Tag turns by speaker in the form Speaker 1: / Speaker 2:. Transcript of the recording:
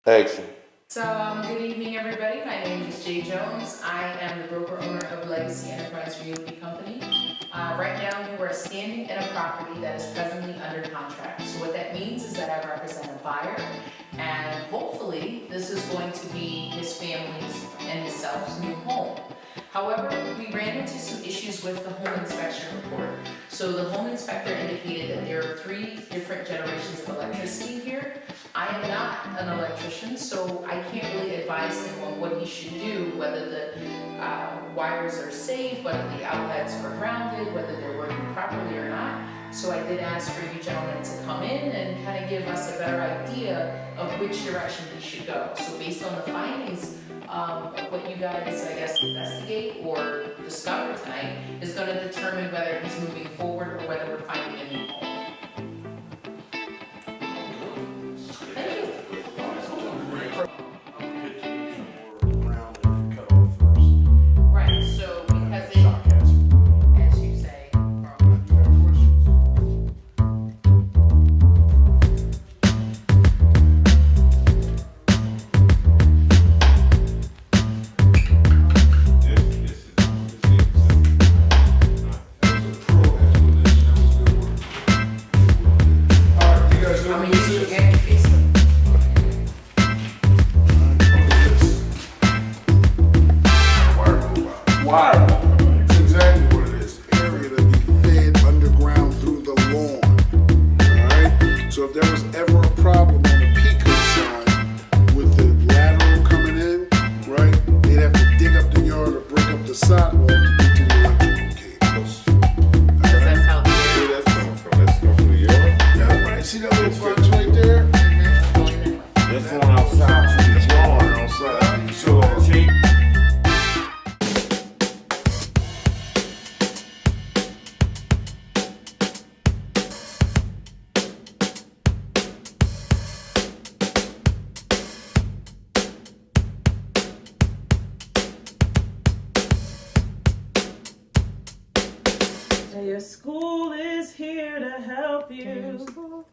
Speaker 1: Action.
Speaker 2: Good evening, everybody. My name is Jay Jones. I am the broker owner of Legacy Enterprise Realty Company. Right now, we are standing in a property that is presently under contract. So what that means is that I represent a buyer, and hopefully, this is going to be his family's and himself's new home. However, we ran into some issues with the home inspection report. So the home inspector indicated that there are 3 different generations of electricity here. I am not an electrician, so I can't really advise him on what he should do, whether the wires are safe, whether the outlets are grounded, whether they're working properly or not. So I did ask for you gentlemen to come in and kind of give us a better idea of which direction we should go. So based on the findings of what you guys, I guess, investigate or discover tonight is going to determine whether he's moving forward or whether we're finding a new home. Right, so because it, as you say, I'm gonna use your hand face.
Speaker 3: Wire. That's exactly what it is. Area to be fed underground through the lawn. Alright? So if there was ever a problem on the Pico side with the lateral coming in, right, they'd have to dig up the yard or break up the sidewalk to get to the electrical cables.
Speaker 2: Because that's how
Speaker 1: Where that's coming from? That's coming from the yard?
Speaker 3: Yeah, right. See that little box right there?
Speaker 1: That's going outside to the yard outside. So, cheap.
Speaker 4: TAIA School is here to help you.